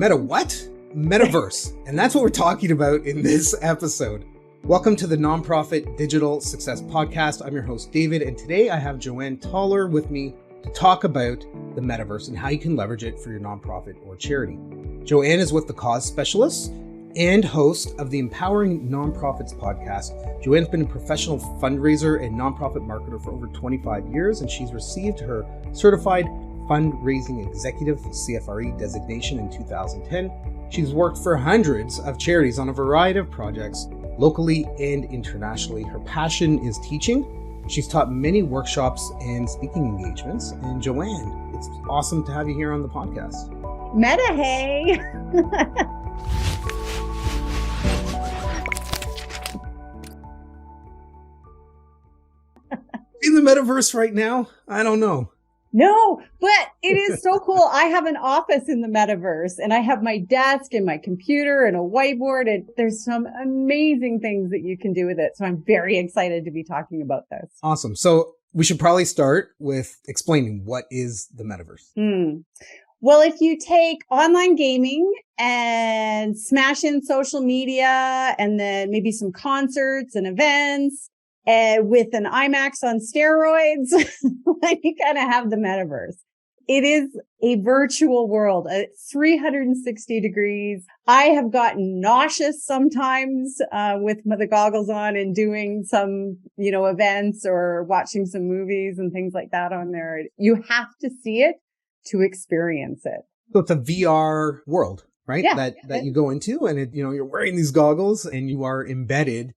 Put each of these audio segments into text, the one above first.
Meta what? Metaverse. And that's what we're talking about in this episode. Welcome to the Nonprofit Digital Success Podcast. I'm your host, David, and today I have Joanne Toller with me to talk about the metaverse and how you can leverage it for your nonprofit or charity. Joanne is with the Cause Specialists and host of the Empowering Nonprofits podcast. Joanne's been a professional fundraiser and nonprofit marketer for over 25 years, and she's received her certified fundraising executive CFRE designation in 2010. She's worked for hundreds of charities on a variety of projects, locally and internationally. Her passion is teaching. She's taught many workshops and speaking engagements. And Joanne, it's awesome to have you here on the podcast. Meta, hey. In the metaverse right now? I don't know. No, but it is so cool. I have an office in the metaverse and I have my desk and my computer and a whiteboard, and there's some amazing things that you can do with it. So I'm very excited to be talking about this. Awesome. So we should probably start with explaining what is the metaverse. Well, if you take online gaming and smash in social media and then maybe some concerts and events, with an IMAX on steroids, you kind of have the metaverse. It is a virtual world at 360 degrees. I have gotten nauseous sometimes with the goggles on and doing some, events or watching some movies and things like that on there. You have to see it to experience it. So it's a VR world, right? Yeah. That you go into, and you're wearing these goggles and you are embedded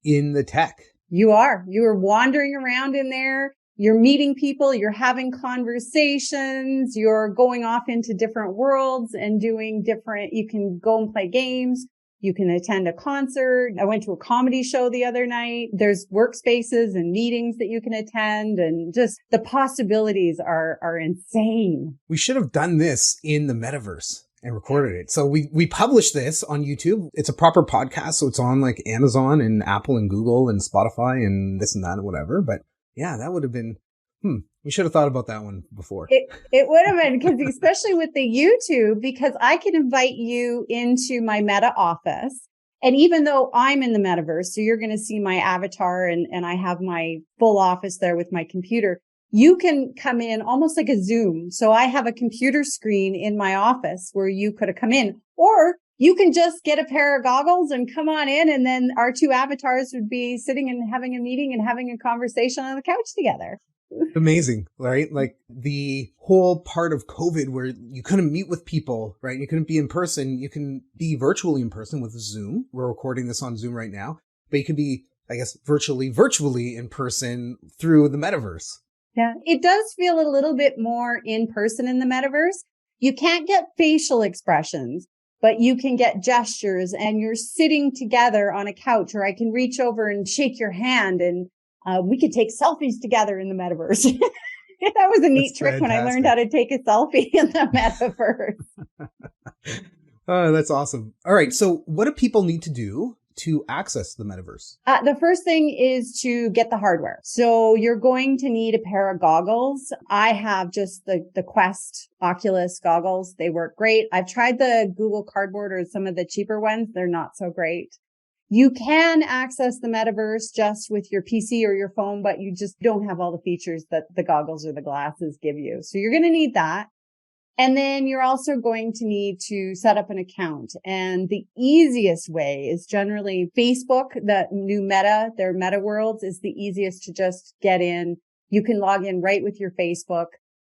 in the tech. You are wandering around in there. You're meeting people. You're having conversations. You're going off into different worlds and doing you can go and play games. You can attend a concert. I went to a comedy show the other night. There's workspaces and meetings that you can attend, and just the possibilities are insane. We should have done this in the metaverse and recorded it. So we published this on YouTube. It's a proper podcast. So it's on like Amazon and Apple and Google and Spotify and this and that and whatever. But yeah, that would have been, we should have thought about that one before. It would have been, because especially with the YouTube, because I can invite you into my Meta office. And even though I'm in the metaverse, so you're going to see my avatar and I have my full office there with my computer, you can come in almost like a Zoom. So I have a computer screen in my office where you could have come in, or you can just get a pair of goggles and come on in. And then our two avatars would be sitting and having a meeting and having a conversation on the couch together. Amazing, right? Like the whole part of COVID where you couldn't meet with people, right? You couldn't be in person. You can be virtually in person with Zoom. We're recording this on Zoom right now, but you could be, I guess, virtually in person through the metaverse. Yeah, it does feel a little bit more in person in the metaverse. You can't get facial expressions, but you can get gestures, and you're sitting together on a couch, or I can reach over and shake your hand, and we could take selfies together in the metaverse. That was a neat trick when I learned how to take a selfie in the metaverse. Oh, that's awesome. All right. So what do people need to do to access the metaverse? The first thing is to get the hardware. So you're going to need a pair of goggles. I have just the Quest Oculus goggles. They work great. I've tried the Google Cardboard or some of the cheaper ones. They're not so great. You can access the metaverse just with your PC or your phone, but you just don't have all the features that the goggles or the glasses give you. So you're going to need that. And then you're also going to need to set up an account. And the easiest way is generally Facebook, the new Meta, their Meta Worlds is the easiest to just get in. You can log in right with your Facebook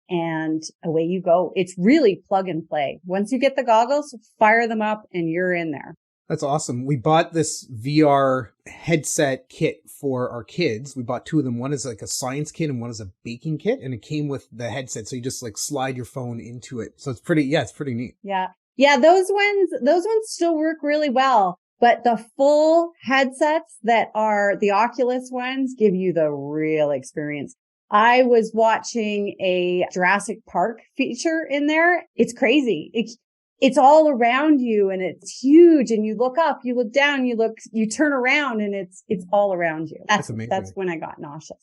and away you go. It's really plug and play. Once you get the goggles, fire them up and you're in there. That's awesome. We bought this VR headset kit for our kids. We bought two of them. One is like a science kit and one is a baking kit, and it came with the headset. So you just like slide your phone into it. So it's pretty neat. Yeah. Yeah. Those ones still work really well, but the full headsets that are the Oculus ones give you the real experience. I was watching a Jurassic Park feature in there. It's crazy. It's all around you and it's huge, and you look up, you look down, you turn around, and it's all around you. That's amazing. That's when I got nauseous.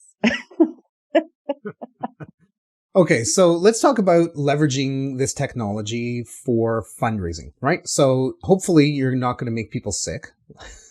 Okay, so let's talk about leveraging this technology for fundraising, right? So hopefully you're not going to make people sick,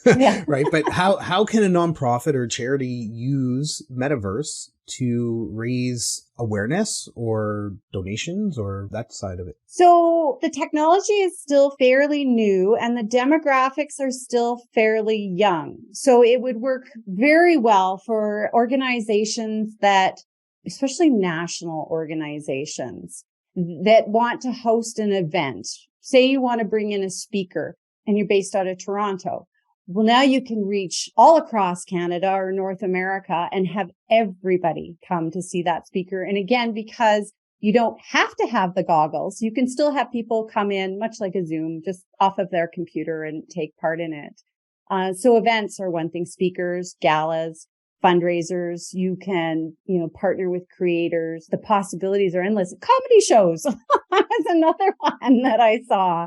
Yeah. right? But how can a nonprofit or charity use Metaverse to raise awareness or donations or that side of it? So the technology is still fairly new and the demographics are still fairly young. So it would work very well for organizations that, especially national organizations that want to host an event. Say you want to bring in a speaker and you're based out of Toronto. Well, now you can reach all across Canada or North America and have everybody come to see that speaker. And again, because you don't have to have the goggles, you can still have people come in, much like a Zoom, just off of their computer and take part in it. So events are one thing, speakers, galas, fundraisers. You can, partner with creators. The possibilities are endless. Comedy shows is another one that I saw.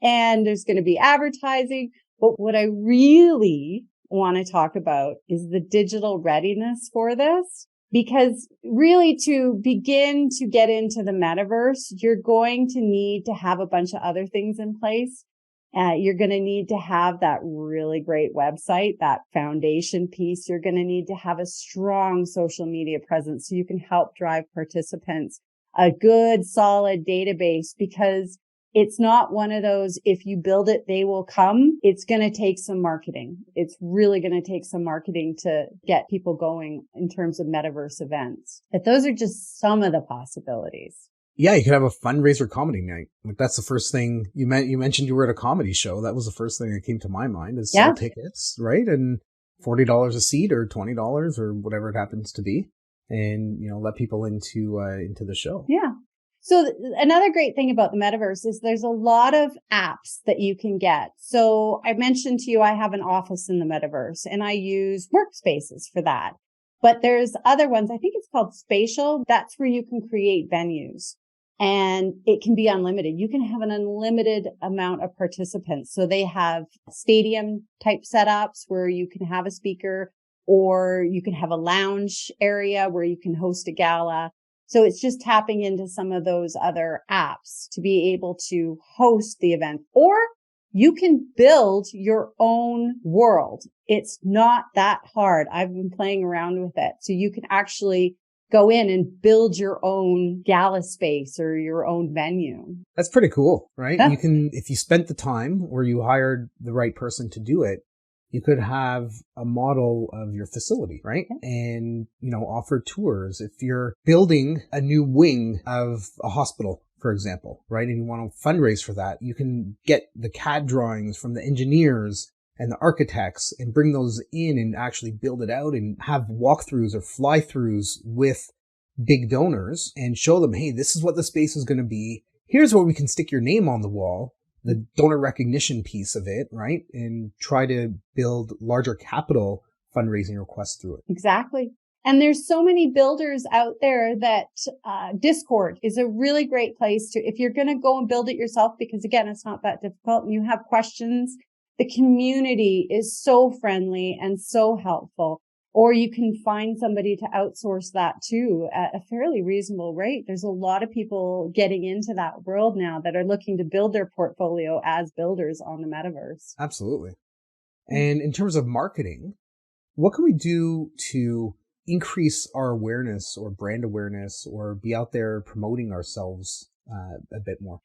And there's going to be advertising. But what I really want to talk about is the digital readiness for this. Because really to begin to get into the metaverse, you're going to need to have a bunch of other things in place. You're going to need to have that really great website, that foundation piece. You're going to need to have a strong social media presence so you can help drive participants, a good solid database, because it's not one of those, if you build it, they will come. It's going to take some marketing. It's really going to take some marketing to get people going in terms of metaverse events. But those are just some of the possibilities. Yeah, you could have a fundraiser comedy night. Like that's the first thing you mentioned you were at a comedy show. That was the first thing that came to my mind is sell tickets, right? And $40 a seat or $20 or whatever it happens to be. And, let people into the show. Yeah. So another great thing about the metaverse is there's a lot of apps that you can get. So I mentioned to you, I have an office in the metaverse and I use workspaces for that. But there's other ones. I think it's called Spatial. That's where you can create venues and it can be unlimited. You can have an unlimited amount of participants. So they have stadium type setups where you can have a speaker, or you can have a lounge area where you can host a gala. So it's just tapping into some of those other apps to be able to host the event, or you can build your own world. It's not that hard. I've been playing around with it. So you can actually go in and build your own gala space or your own venue. That's pretty cool, right? Yeah. You can, if you spent the time or you hired the right person to do it, you could have a model of your facility, right? Yeah. And, offer tours. If you're building a new wing of a hospital, for example, right? And you want to fundraise for that, you can get the CAD drawings from the engineers and the architects and bring those in and actually build it out and have walkthroughs or fly-throughs with big donors and show them, hey, this is what the space is going to be. Here's where we can stick your name on the wall, the donor recognition piece of it, right? And try to build larger capital fundraising requests through it. Exactly. And there's so many builders out there that Discord is a really great place to, if you're going to go and build it yourself, because again, it's not that difficult and you have questions. The community is so friendly and so helpful. Or you can find somebody to outsource that too at a fairly reasonable rate. There's a lot of people getting into that world now that are looking to build their portfolio as builders on the metaverse. Absolutely. And in terms of marketing, what can we do to increase our awareness or brand awareness or be out there promoting ourselves a bit more?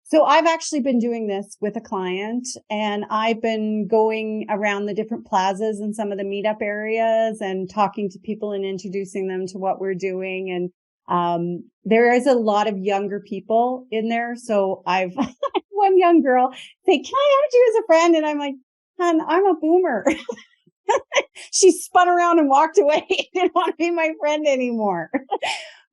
So I've actually been doing this with a client, and I've been going around the different plazas and some of the meetup areas and talking to people and introducing them to what we're doing. And there is a lot of younger people in there. So I've one young girl say, "Can I add you as a friend?" And I'm like, "Hon, I'm a boomer." She spun around and walked away. Didn't want to be my friend anymore.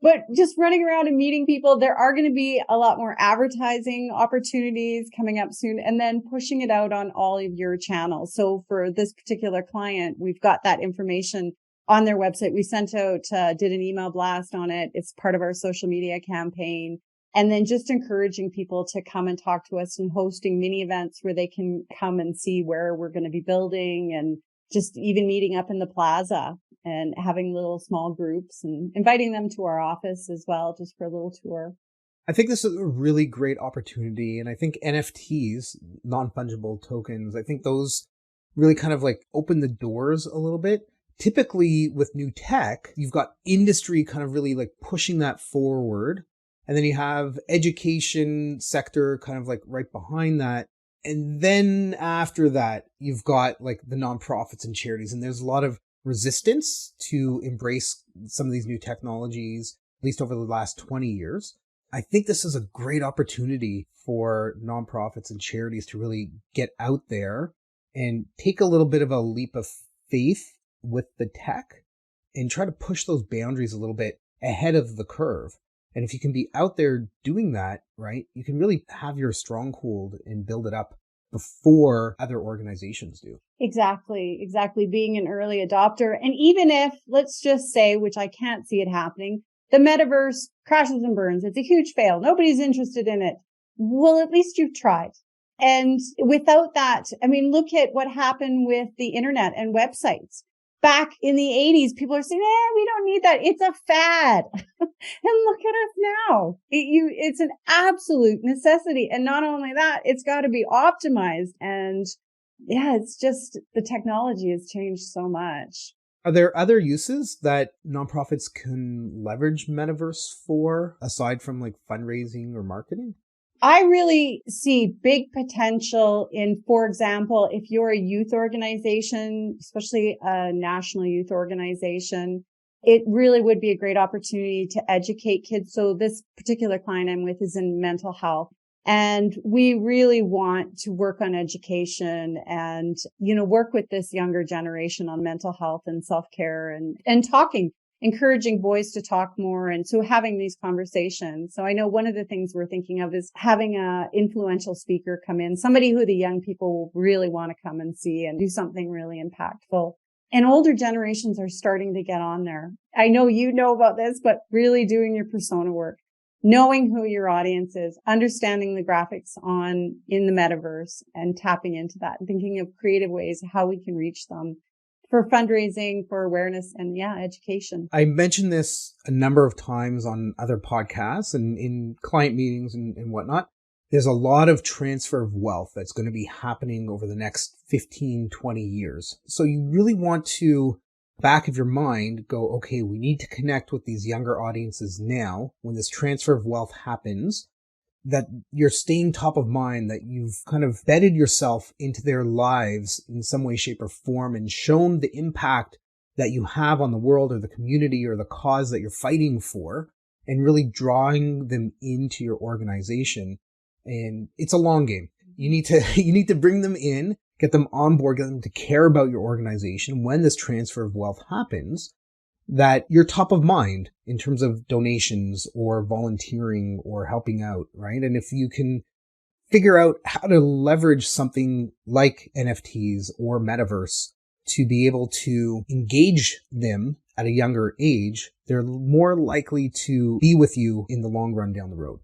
But just running around and meeting people, there are going to be a lot more advertising opportunities coming up soon, and then pushing it out on all of your channels. So for this particular client, we've got that information on their website. We sent out, did an email blast on it. It's part of our social media campaign. And then just encouraging people to come and talk to us and hosting mini events where they can come and see where we're going to be building, and just even meeting up in the plaza and having little small groups and inviting them to our office as well, just for a little tour. I think this is a really great opportunity. And I think NFTs, non-fungible tokens, I think those really kind of like open the doors a little bit. Typically with new tech, you've got industry kind of really like pushing that forward. And then you have education sector kind of like right behind that. And then after that, you've got like the nonprofits and charities. And there's a lot of resistance to embrace some of these new technologies, at least over the last 20 years. I think this is a great opportunity for nonprofits and charities to really get out there and take a little bit of a leap of faith with the tech and try to push those boundaries a little bit ahead of the curve. And if you can be out there doing that, right, you can really have your stronghold and build it up before other organizations do. Exactly. Being an early adopter. And even if, let's just say, which I can't see it happening, the metaverse crashes and burns. It's a huge fail. Nobody's interested in it. Well, at least you've tried. And without that, I mean, look at what happened with the internet and websites. Back in the 80s, people are saying, we don't need that. It's a fad. And look at us now. It's an absolute necessity. And not only that, it's got to be optimized. And yeah, it's just the technology has changed so much. Are there other uses that nonprofits can leverage Metaverse for, aside from like fundraising or marketing? I really see big potential in, for example, if you're a youth organization, especially a national youth organization, it really would be a great opportunity to educate kids. So this particular client I'm with is in mental health. And we really want to work on education and, work with this younger generation on mental health and self-care and talking, encouraging boys to talk more. And so having these conversations. So I know one of the things we're thinking of is having a influential speaker come in, somebody who the young people will really want to come and see and do something really impactful. And older generations are starting to get on there. I know you know about this, but really doing your persona work, knowing who your audience is, understanding the graphics in the metaverse and tapping into that and thinking of creative ways how we can reach them for fundraising, for awareness, and education. I mentioned this a number of times on other podcasts and in client meetings and whatnot. There's a lot of transfer of wealth that's going to be happening over the next 15, 20 years. So you really want to, back of your mind, go, okay, we need to connect with these younger audiences now when this transfer of wealth happens, that you're staying top of mind, that you've kind of bedded yourself into their lives in some way, shape, or form and shown the impact that you have on the world or the community or the cause that you're fighting for, and really drawing them into your organization. And it's a long game. You need to bring them in, get them on board, get them to care about your organization when this transfer of wealth happens, that you're top of mind in terms of donations or volunteering or helping out, right? And if you can figure out how to leverage something like NFTs or Metaverse to be able to engage them at a younger age, they're more likely to be with you in the long run down the road.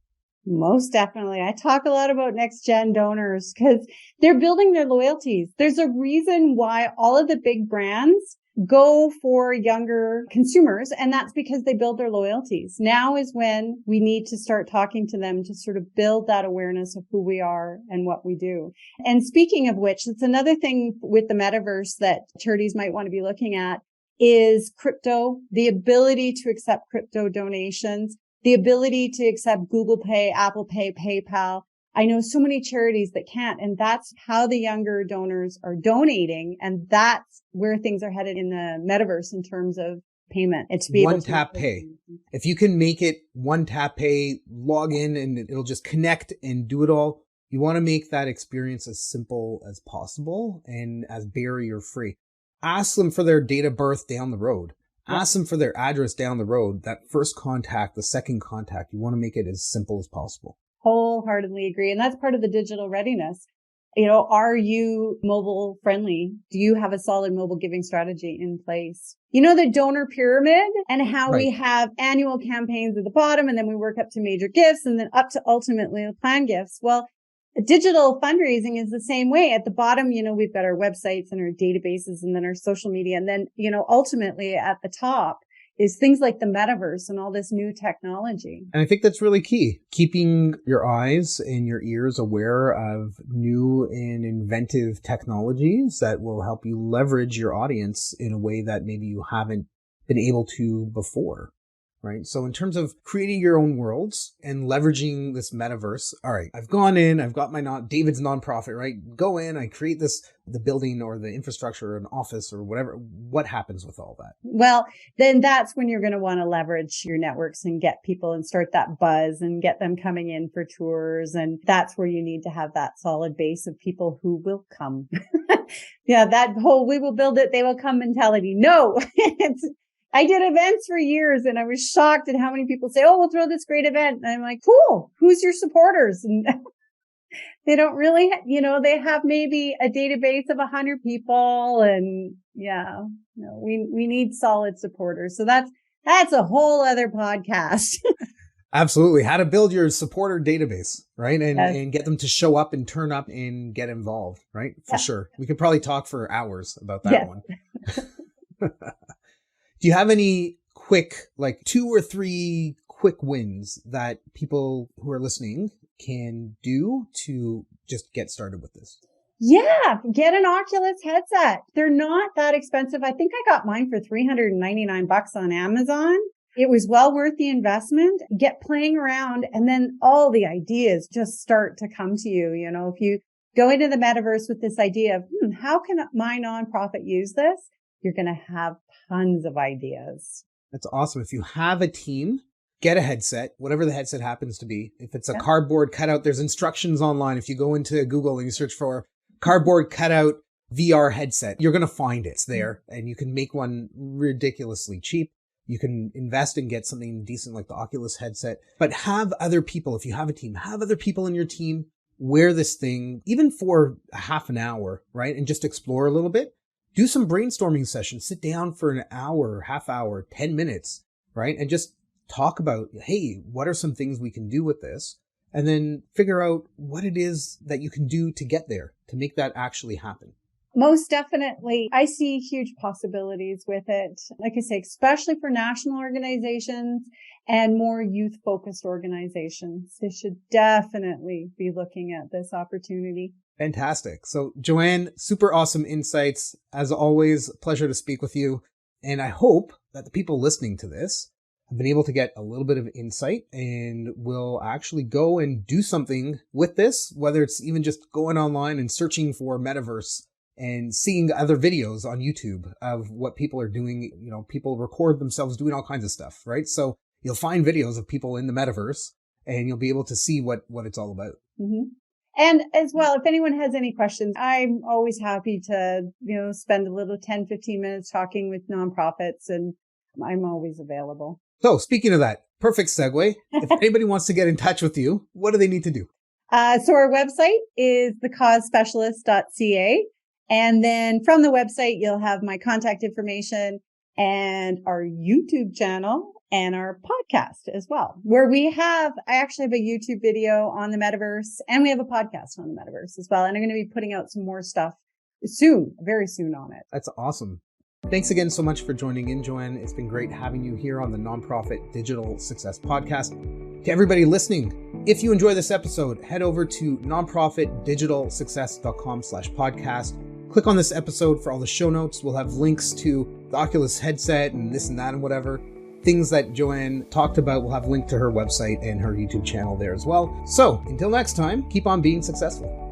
Most definitely. I talk a lot about next gen donors because they're building their loyalties. There's a reason why all of the big brands go for younger consumers, and that's because they build their loyalties. Now is when we need to start talking to them to sort of build that awareness of who we are and what we do. And speaking of which, it's another thing with the metaverse that charities might want to be looking at is crypto, the ability to accept crypto donations, the ability to accept Google Pay, Apple Pay, PayPal. I know so many charities that can't, and that's how the younger donors are donating. And that's where things are headed in the metaverse in terms of payment. It's one tap pay. If you can make it one tap pay, log in and it'll just connect and do it all. You want to make that experience as simple as possible and as barrier free. Ask them for their date of birth down the road. Ask them for their address down the road. That first contact, the second contact, you want to make it as simple as possible. Wholeheartedly agree. And that's part of the digital readiness. Are you mobile friendly? Do you have a solid mobile giving strategy in place? The donor pyramid and how we have annual campaigns at the bottom and then we work up to major gifts and then up to ultimately the planned gifts. Well, Digital fundraising is the same way. At the bottom, we've got our websites and our databases and then our social media. And then, ultimately at the top is things like the metaverse and all this new technology. And I think that's really key. Keeping your eyes and your ears aware of new and inventive technologies that will help you leverage your audience in a way that maybe you haven't been able to before. Right. So in terms of creating your own worlds and leveraging this metaverse, all right, I've gone in, I've got my David's nonprofit, right? Go in, I create the building or the infrastructure or an office or whatever. What happens with all that? Well, then that's when you're going to want to leverage your networks and get people and start that buzz and get them coming in for tours. And that's where you need to have that solid base of people who will come. Yeah, that whole, we will build it, they will come mentality. No, I did events for years and I was shocked at how many people say, oh, we'll throw this great event. And I'm like, cool. Who's your supporters? And they don't really, they have maybe a database of 100 people and we need solid supporters. So that's a whole other podcast. Absolutely. How to build your supporter database, right? And get them to show up and turn up and get involved, right? For sure. We could probably talk for hours about that one. Do you have any quick, like 2 or 3 quick wins that people who are listening can do to just get started with this? Yeah, get an Oculus headset. They're not that expensive. I think I got mine for $399 on Amazon. It was well worth the investment. Get playing around and then all the ideas just start to come to you. If you go into the metaverse with this idea of, how can my nonprofit use this? You're going to have tons of ideas. That's awesome. If you have a team, get a headset, whatever the headset happens to be. If it's a cardboard cutout, there's instructions online. If you go into Google and you search for cardboard cutout VR headset, you're going to find it's there and you can make one ridiculously cheap. You can invest and get something decent like the Oculus headset, but have other people, if you have a team, have other people in your team wear this thing, even for a half an hour, right? And just explore a little bit. Do some brainstorming sessions, sit down for an hour, half hour, 10 minutes, right? And just talk about, hey, what are some things we can do with this? And then figure out what it is that you can do to get there, to make that actually happen. Most definitely. I see huge possibilities with it. Like I say, especially for national organizations and more youth-focused organizations. They should definitely be looking at this opportunity. Fantastic. So Joanne, super awesome insights. As always, pleasure to speak with you. And I hope that the people listening to this have been able to get a little bit of insight and will actually go and do something with this, whether it's even just going online and searching for Metaverse and seeing other videos on YouTube of what people are doing. People record themselves doing all kinds of stuff, right? So you'll find videos of people in the Metaverse and you'll be able to see what it's all about. Mm-hmm. And as well, if anyone has any questions, I'm always happy to, spend a little 10, 15 minutes talking with nonprofits, and I'm always available. So speaking of that, perfect segue. If anybody wants to get in touch with you, what do they need to do? So our website is thecausespecialist.ca. And then from the website, you'll have my contact information and our YouTube channel and our podcast as well, where I actually have a YouTube video on the metaverse and we have a podcast on the metaverse as well. And I'm going to be putting out some more stuff soon, very soon on it. That's awesome. Thanks again so much for joining in, Joanne. It's been great having you here on the Nonprofit Digital Success Podcast. To everybody listening, if you enjoy this episode, head over to nonprofitdigitalsuccess.com/podcast. Click on this episode for all the show notes. We'll have links to the Oculus headset and this and that and whatever. Things that Joanne talked about, we'll have linked to her website and her YouTube channel there as well. So until next time, keep on being successful.